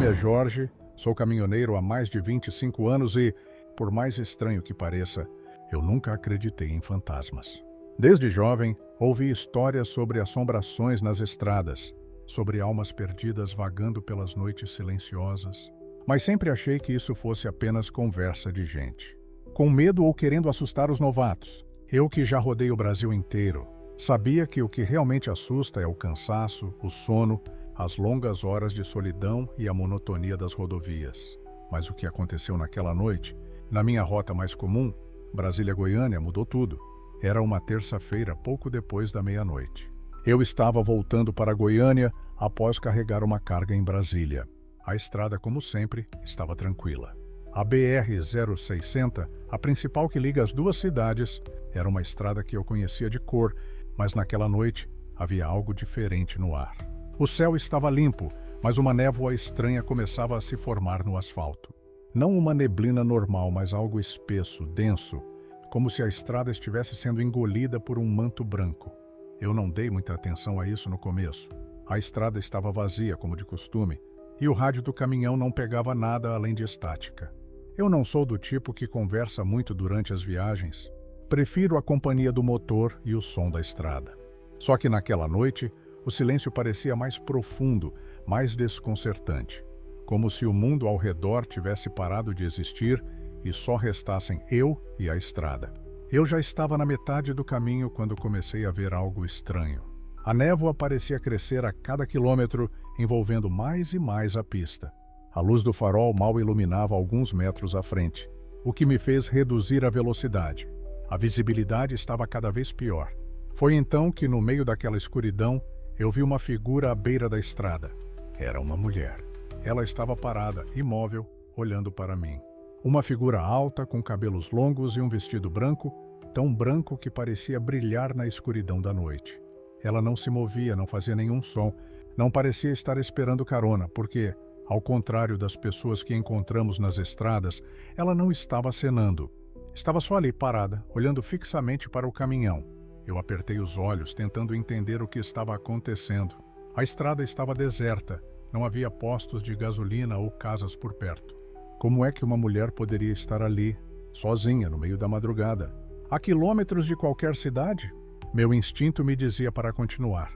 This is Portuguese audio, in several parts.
nome é Jorge, sou caminhoneiro há mais de 25 anos e, por mais estranho que pareça, eu nunca acreditei em fantasmas. Desde jovem, ouvi histórias sobre assombrações nas estradas, sobre almas perdidas vagando pelas noites silenciosas, mas sempre achei que isso fosse apenas conversa de gente. Com medo ou querendo assustar os novatos, eu que já rodei o Brasil inteiro, sabia que o que realmente assusta é o cansaço, o sono, as longas horas de solidão e a monotonia das rodovias. Mas o que aconteceu naquela noite, na minha rota mais comum, Brasília-Goiânia, mudou tudo. Era uma terça-feira, pouco depois da meia-noite. Eu estava voltando para Goiânia após carregar uma carga em Brasília. A estrada, como sempre, estava tranquila. A BR-060, a principal que liga as duas cidades, era uma estrada que eu conhecia de cor, mas naquela noite havia algo diferente no ar. O céu estava limpo, mas uma névoa estranha começava a se formar no asfalto. Não uma neblina normal, mas algo espesso, denso, como se a estrada estivesse sendo engolida por um manto branco. Eu não dei muita atenção a isso no começo. A estrada estava vazia, como de costume, e o rádio do caminhão não pegava nada além de estática. Eu não sou do tipo que conversa muito durante as viagens. Prefiro a companhia do motor e o som da estrada. Só que naquela noite, o silêncio parecia mais profundo, mais desconcertante, como se o mundo ao redor tivesse parado de existir e só restassem eu e a estrada. Eu já estava na metade do caminho quando comecei a ver algo estranho. A névoa parecia crescer a cada quilômetro, envolvendo mais e mais a pista. A luz do farol mal iluminava alguns metros à frente, o que me fez reduzir a velocidade. A visibilidade estava cada vez pior. Foi então que, no meio daquela escuridão, eu vi uma figura à beira da estrada. Era uma mulher. Ela estava parada, imóvel, olhando para mim. Uma figura alta, com cabelos longos e um vestido branco, tão branco que parecia brilhar na escuridão da noite. Ela não se movia, não fazia nenhum som, não parecia estar esperando carona, porque, ao contrário das pessoas que encontramos nas estradas, ela não estava acenando. Estava só ali parada, olhando fixamente para o caminhão. Eu apertei os olhos, tentando entender o que estava acontecendo. A estrada estava deserta, não havia postos de gasolina ou casas por perto. Como é que uma mulher poderia estar ali, sozinha, no meio da madrugada? A quilômetros de qualquer cidade? Meu instinto me dizia para continuar,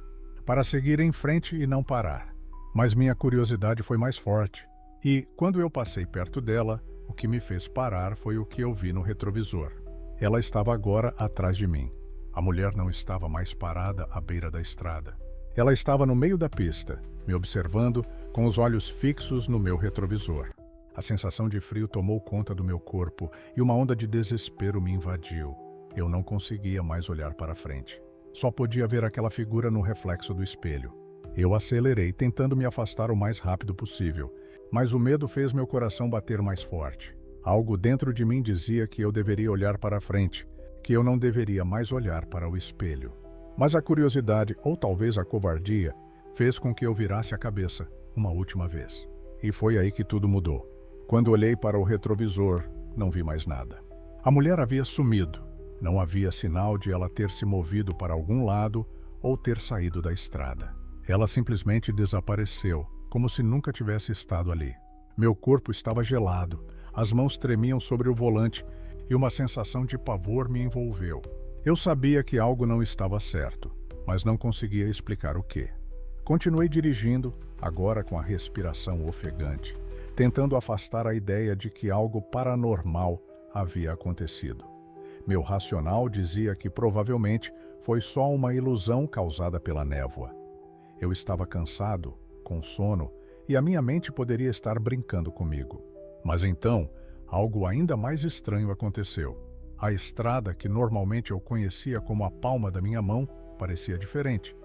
para seguir em frente e não parar. Mas minha curiosidade foi mais forte. E, quando eu passei perto dela, o que me fez parar foi o que eu vi no retrovisor. Ela estava agora atrás de mim. A mulher não estava mais parada à beira da estrada. Ela estava no meio da pista, me observando, com os olhos fixos no meu retrovisor. A sensação de frio tomou conta do meu corpo e uma onda de desespero me invadiu. Eu não conseguia mais olhar para frente. Só podia ver aquela figura no reflexo do espelho. Eu acelerei, tentando me afastar o mais rápido possível, mas o medo fez meu coração bater mais forte. Algo dentro de mim dizia que eu deveria olhar para frente, que eu não deveria mais olhar para o espelho. Mas a curiosidade, ou talvez a covardia, fez com que eu virasse a cabeça, uma última vez. E foi aí que tudo mudou. Quando olhei para o retrovisor, não vi mais nada. A mulher havia sumido. Não havia sinal de ela ter se movido para algum lado ou ter saído da estrada. Ela simplesmente desapareceu, como se nunca tivesse estado ali. Meu corpo estava gelado, as mãos tremiam sobre o volante e uma sensação de pavor me envolveu. Eu sabia que algo não estava certo, mas não conseguia explicar o quê. Continuei dirigindo, agora com a respiração ofegante, tentando afastar a ideia de que algo paranormal havia acontecido. Meu racional dizia que provavelmente foi só uma ilusão causada pela névoa. Eu estava cansado, com sono, e a minha mente poderia estar brincando comigo. Mas então, algo ainda mais estranho aconteceu. A estrada, que normalmente eu conhecia como a palma da minha mão, parecia diferente.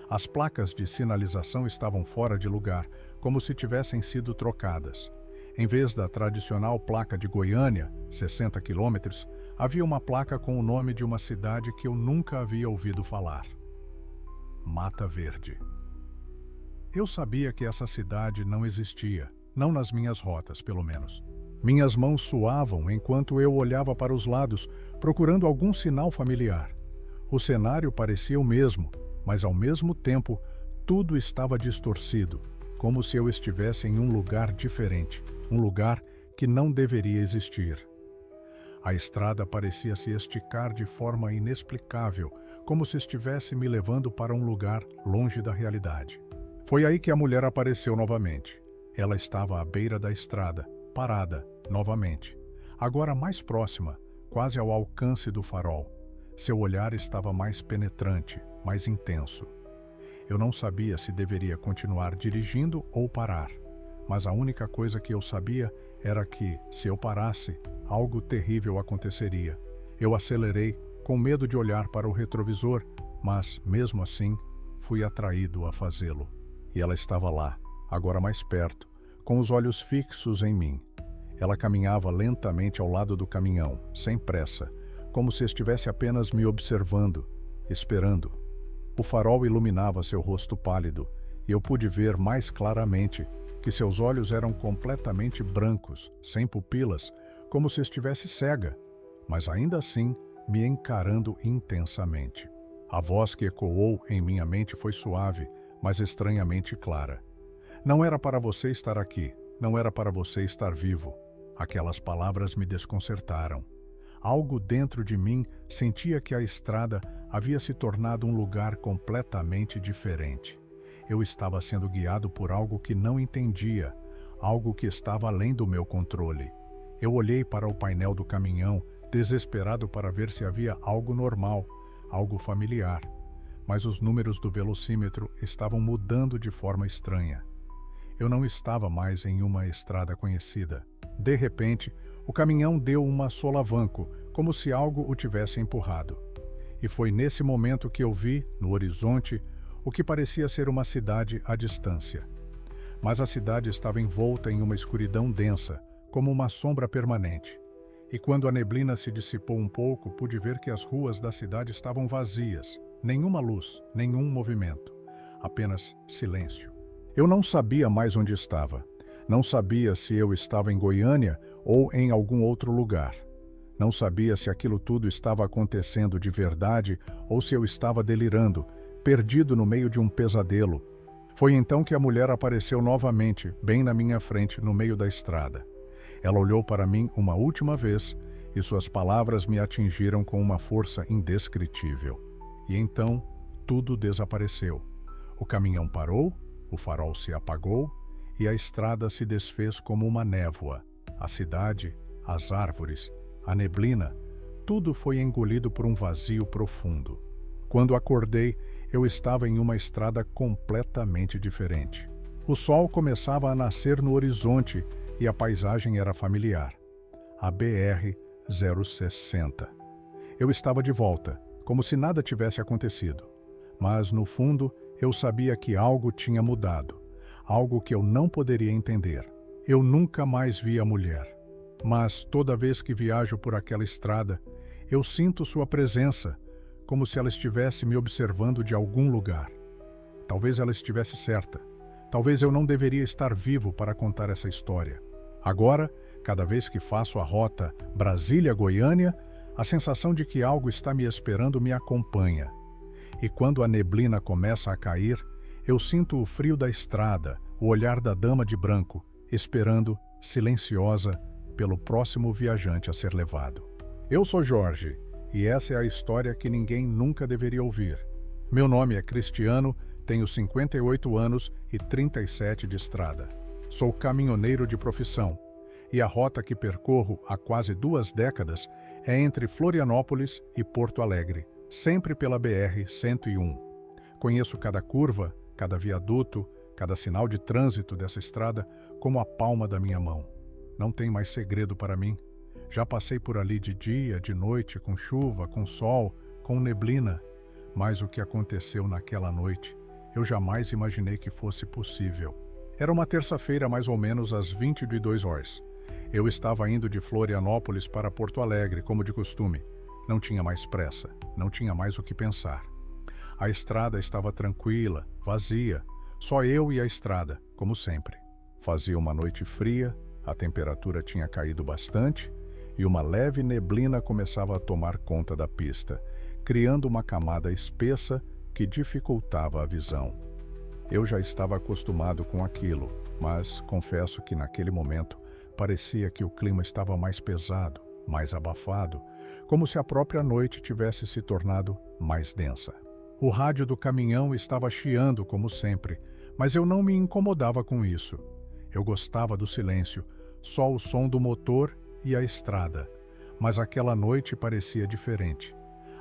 As placas de sinalização estavam fora de lugar, como se tivessem sido trocadas. Em vez da tradicional placa de Goiânia, 60 quilômetros, havia uma placa com o nome de uma cidade que eu nunca havia ouvido falar. Mata Verde. Eu sabia que essa cidade não existia, não nas minhas rotas, pelo menos. Minhas mãos suavam enquanto eu olhava para os lados, procurando algum sinal familiar. O cenário parecia o mesmo, mas ao mesmo tempo, tudo estava distorcido, como se eu estivesse em um lugar diferente, um lugar que não deveria existir. A estrada parecia se esticar de forma inexplicável, como se estivesse me levando para um lugar longe da realidade. Foi aí que a mulher apareceu novamente. Ela estava à beira da estrada, parada, novamente. Agora mais próxima, quase ao alcance do farol. Seu olhar estava mais penetrante, mais intenso. Eu não sabia se deveria continuar dirigindo ou parar, mas a única coisa que eu sabia era que, se eu parasse, algo terrível aconteceria. Eu acelerei, com medo de olhar para o retrovisor, mas, mesmo assim, fui atraído a fazê-lo. E ela estava lá, agora mais perto, com os olhos fixos em mim. Ela caminhava lentamente ao lado do caminhão, sem pressa, como se estivesse apenas me observando, esperando. O farol iluminava seu rosto pálido, e eu pude ver mais claramente que seus olhos eram completamente brancos, sem pupilas, como se estivesse cega, mas ainda assim me encarando intensamente. A voz que ecoou em minha mente foi suave, mas estranhamente clara. Não era para você estar aqui, não era para você estar vivo. Aquelas palavras me desconcertaram. Algo dentro de mim sentia que a estrada havia se tornado um lugar completamente diferente. Eu estava sendo guiado por algo que não entendia, algo que estava além do meu controle. Eu olhei para o painel do caminhão, desesperado para ver se havia algo normal, algo familiar. Mas os números do velocímetro estavam mudando de forma estranha. Eu não estava mais em uma estrada conhecida. De repente, o caminhão deu uma solavanco, como se algo o tivesse empurrado. E foi nesse momento que eu vi, no horizonte, o que parecia ser uma cidade à distância. Mas a cidade estava envolta em uma escuridão densa, como uma sombra permanente. E quando a neblina se dissipou um pouco, pude ver que as ruas da cidade estavam vazias. Nenhuma luz, nenhum movimento. Apenas silêncio. Eu não sabia mais onde estava. Não sabia se eu estava em Goiânia ou em algum outro lugar. Não sabia se aquilo tudo estava acontecendo de verdade ou se eu estava delirando, perdido no meio de um pesadelo. Foi então que a mulher apareceu novamente, bem na minha frente, no meio da estrada. Ela olhou para mim uma última vez e suas palavras me atingiram com uma força indescritível. E então, tudo desapareceu. O caminhão parou, o farol se apagou e a estrada se desfez como uma névoa. A cidade, as árvores, a neblina, tudo foi engolido por um vazio profundo. Quando acordei, eu estava em uma estrada completamente diferente. O sol começava a nascer no horizonte e a paisagem era familiar. A BR-060. Eu estava de volta, como se nada tivesse acontecido. Mas, no fundo, eu sabia que algo tinha mudado. Algo que eu não poderia entender. Eu nunca mais vi a mulher. Mas, toda vez que viajo por aquela estrada, eu sinto sua presença, como se ela estivesse me observando de algum lugar. Talvez ela estivesse certa. Talvez eu não deveria estar vivo para contar essa história. Agora, cada vez que faço a rota Brasília-Goiânia, a sensação de que algo está me esperando me acompanha. E quando a neblina começa a cair, eu sinto o frio da estrada, o olhar da dama de branco, esperando, silenciosa, pelo próximo viajante a ser levado. Eu sou Jorge, e essa é a história que ninguém nunca deveria ouvir. Meu nome é Cristiano, tenho 58 anos e 37 de estrada. Sou caminhoneiro de profissão, e a rota que percorro há quase 2 décadas é entre Florianópolis e Porto Alegre, sempre pela BR-101. Conheço cada curva, cada viaduto, cada sinal de trânsito dessa estrada como a palma da minha mão. Não tem mais segredo para mim. Já passei por ali de dia, de noite, com chuva, com sol, com neblina. Mas o que aconteceu naquela noite, eu jamais imaginei que fosse possível. Era uma terça-feira, mais ou menos às 22h. Eu estava indo de Florianópolis para Porto Alegre, como de costume. Não tinha mais pressa, não tinha mais o que pensar. A estrada estava tranquila, vazia, só eu e a estrada, como sempre. Fazia uma noite fria, a temperatura tinha caído bastante e uma leve neblina começava a tomar conta da pista, criando uma camada espessa que dificultava a visão. Eu já estava acostumado com aquilo, mas confesso que naquele momento parecia que o clima estava mais pesado, mais abafado, como se a própria noite tivesse se tornado mais densa. O rádio do caminhão estava chiando como sempre, mas eu não me incomodava com isso. Eu gostava do silêncio, só o som do motor e a estrada. Mas aquela noite parecia diferente.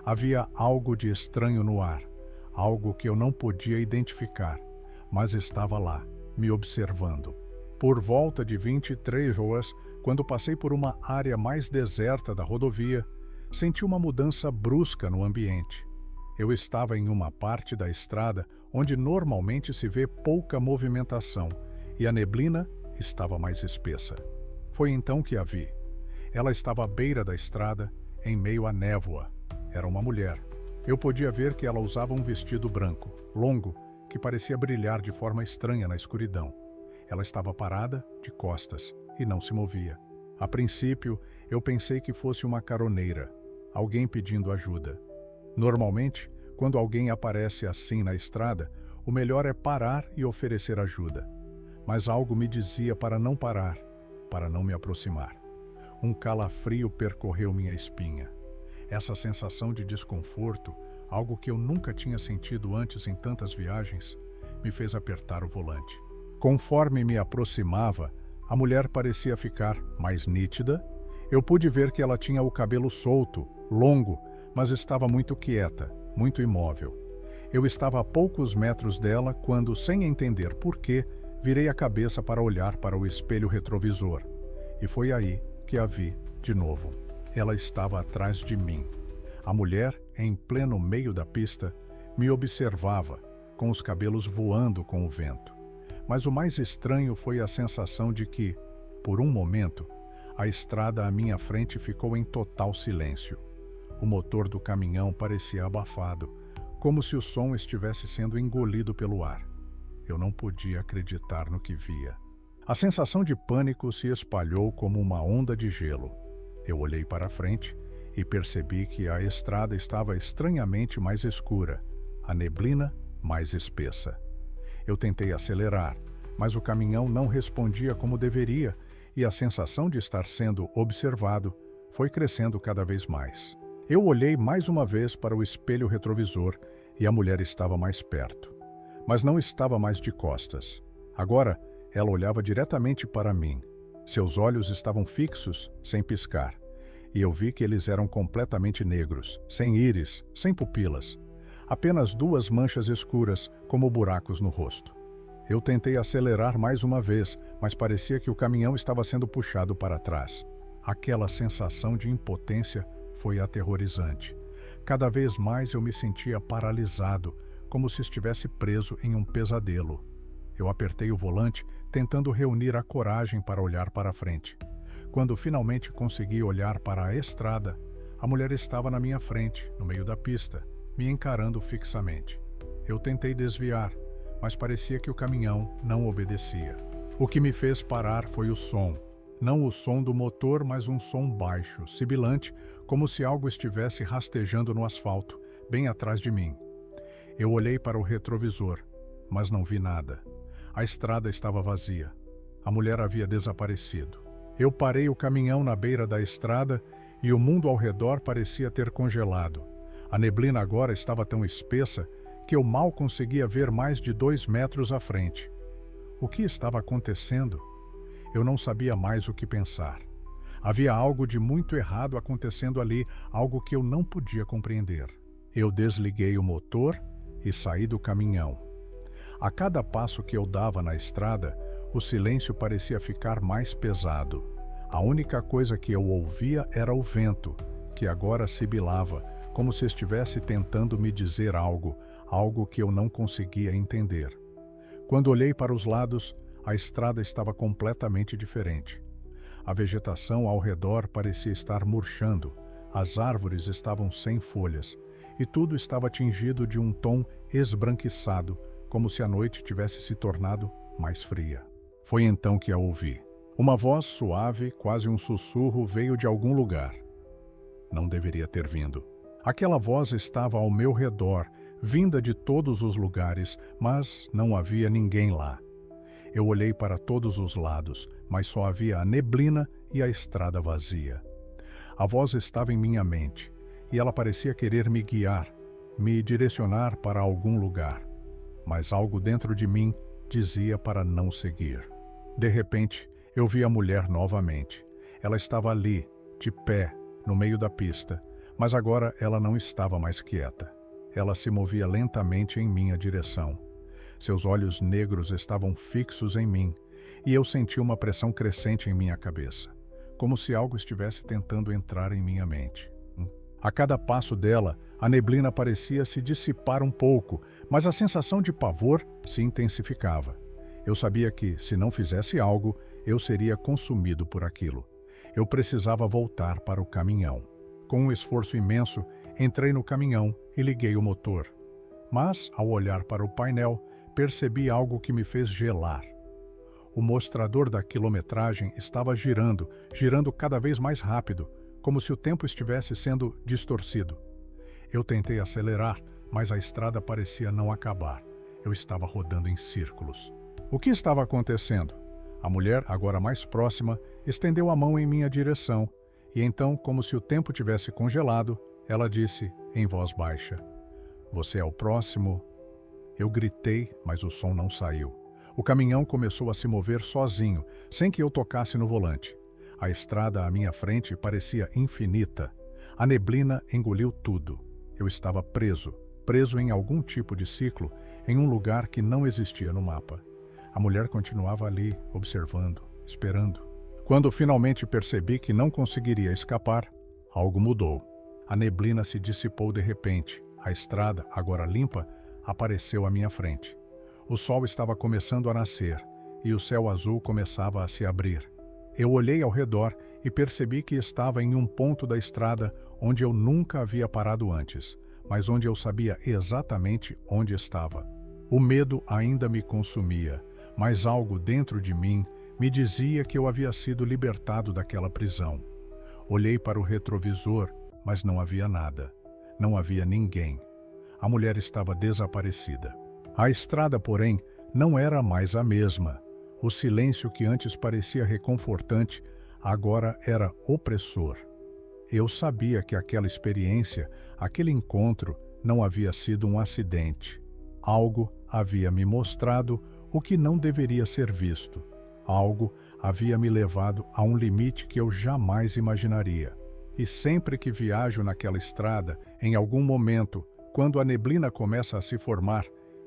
Havia algo de estranho no ar, algo que eu não podia identificar, mas estava lá, me observando. Por volta de 23 horas, quando passei por uma área mais deserta da rodovia, senti uma mudança brusca no ambiente. Eu estava em uma parte da estrada onde normalmente se vê pouca movimentação e a neblina estava mais espessa. Foi então que a vi. Ela estava à beira da estrada, em meio à névoa. Era uma mulher. Eu podia ver que ela usava um vestido branco, longo, que parecia brilhar de forma estranha na escuridão. Ela estava parada, de costas, e não se movia. A princípio, eu pensei que fosse uma caroneira, alguém pedindo ajuda. Normalmente, quando alguém aparece assim na estrada, o melhor é parar e oferecer ajuda. Mas algo me dizia para não parar, para não me aproximar. Um calafrio percorreu minha espinha. Essa sensação de desconforto, algo que eu nunca tinha sentido antes em tantas viagens, me fez apertar o volante. Conforme me aproximava, a mulher parecia ficar mais nítida. Eu pude ver que ela tinha o cabelo solto, longo, mas estava muito quieta, muito imóvel. Eu estava a poucos metros dela quando, sem entender por quê, virei a cabeça para olhar para o espelho retrovisor. E foi aí que a vi de novo. Ela estava atrás de mim. A mulher, em pleno meio da pista, me observava, com os cabelos voando com o vento. Mas o mais estranho foi a sensação de que, por um momento, a estrada à minha frente ficou em total silêncio. O motor do caminhão parecia abafado, como se o som estivesse sendo engolido pelo ar. Eu não podia acreditar no que via. A sensação de pânico se espalhou como uma onda de gelo. Eu olhei para frente e percebi que a estrada estava estranhamente mais escura, a neblina mais espessa. Eu tentei acelerar, mas o caminhão não respondia como deveria e a sensação de estar sendo observado foi crescendo cada vez mais. Eu olhei mais uma vez para o espelho retrovisor e a mulher estava mais perto. Mas não estava mais de costas. Agora, ela olhava diretamente para mim. Seus olhos estavam fixos, sem piscar. E eu vi que eles eram completamente negros, sem íris, sem pupilas. Apenas duas manchas escuras, como buracos no rosto. Eu tentei acelerar mais uma vez, mas parecia que o caminhão estava sendo puxado para trás. Aquela sensação de impotência foi aterrorizante. Cada vez mais eu me sentia paralisado, como se estivesse preso em um pesadelo. Eu apertei o volante, tentando reunir a coragem para olhar para frente. Quando finalmente consegui olhar para a estrada, a mulher estava na minha frente, no meio da pista, me encarando fixamente. Eu tentei desviar, mas parecia que o caminhão não obedecia. O que me fez parar foi o som. Não o som do motor, mas um som baixo, sibilante, como se algo estivesse rastejando no asfalto, bem atrás de mim. Eu olhei para o retrovisor, mas não vi nada. A estrada estava vazia. A mulher havia desaparecido. Eu parei o caminhão na beira da estrada e o mundo ao redor parecia ter congelado. A neblina agora estava tão espessa que eu mal conseguia ver mais de 2 metros à frente. O que estava acontecendo? Eu não sabia mais o que pensar. Havia algo de muito errado acontecendo ali, algo que eu não podia compreender. Eu desliguei o motor e saí do caminhão. A cada passo que eu dava na estrada, o silêncio parecia ficar mais pesado. A única coisa que eu ouvia era o vento, que agora sibilava, como se estivesse tentando me dizer algo, algo que eu não conseguia entender. Quando olhei para os lados, a estrada estava completamente diferente. A vegetação ao redor parecia estar murchando, as árvores estavam sem folhas, e tudo estava tingido de um tom esbranquiçado, como se a noite tivesse se tornado mais fria. Foi então que a ouvi. Uma voz suave, quase um sussurro, veio de algum lugar. Não deveria ter vindo. Aquela voz estava ao meu redor, vinda de todos os lugares, mas não havia ninguém lá. Eu olhei para todos os lados, mas só havia a neblina e a estrada vazia. A voz estava em minha mente, e ela parecia querer me guiar, me direcionar para algum lugar. Mas algo dentro de mim dizia para não seguir. De repente, eu vi a mulher novamente. Ela estava ali, de pé, no meio da pista, mas agora ela não estava mais quieta. Ela se movia lentamente em minha direção. Seus olhos negros estavam fixos em mim, e eu senti uma pressão crescente em minha cabeça, como se algo estivesse tentando entrar em minha mente. A cada passo dela, a neblina parecia se dissipar um pouco, mas a sensação de pavor se intensificava. Eu sabia que, se não fizesse algo, eu seria consumido por aquilo. Eu precisava voltar para o caminhão. Com um esforço imenso, entrei no caminhão e liguei o motor. Mas, ao olhar para o painel, percebi algo que me fez gelar. O mostrador da quilometragem estava girando cada vez mais rápido, como se o tempo estivesse sendo distorcido. Eu tentei acelerar, mas a estrada parecia não acabar. Eu estava rodando em círculos. O que estava acontecendo? A mulher, agora mais próxima, estendeu a mão em minha direção, e então, como se o tempo tivesse congelado, ela disse, em voz baixa, "Você é o próximo?" Eu gritei, mas o som não saiu. O caminhão começou a se mover sozinho, sem que eu tocasse no volante. A estrada à minha frente parecia infinita. A neblina engoliu tudo. Eu estava preso em algum tipo de ciclo, em um lugar que não existia no mapa. A mulher continuava ali, observando, esperando. Quando finalmente percebi que não conseguiria escapar, algo mudou. A neblina se dissipou de repente. A estrada, agora limpa, apareceu à minha frente. O sol estava começando a nascer, e o céu azul começava a se abrir. Eu olhei ao redor e percebi que estava em um ponto da estrada onde eu nunca havia parado antes, mas onde eu sabia exatamente onde estava. O medo ainda me consumia, mas algo dentro de mim me dizia que eu havia sido libertado daquela prisão. Olhei para o retrovisor, mas não havia nada. Não havia ninguém. A mulher estava desaparecida. A estrada, porém, não era mais a mesma. O silêncio que antes parecia reconfortante, agora era opressor. Eu sabia que aquela experiência, aquele encontro, não havia sido um acidente. Algo havia me mostrado o que não deveria ser visto. Algo havia me levado a um limite que eu jamais imaginaria. E sempre que viajo naquela estrada, em algum momento, quando a neblina começa a se formar,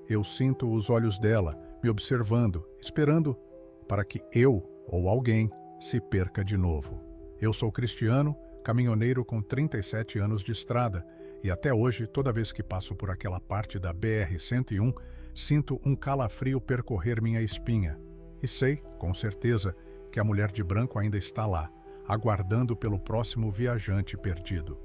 eu sinto os olhos dela me observando, esperando para que eu ou alguém se perca de novo. Eu sou Cristiano, caminhoneiro com 37 anos de estrada, e até hoje, toda vez que passo por aquela parte da BR-101, sinto um calafrio percorrer minha espinha. E sei, com certeza, que a mulher de branco ainda está lá, aguardando pelo próximo viajante perdido.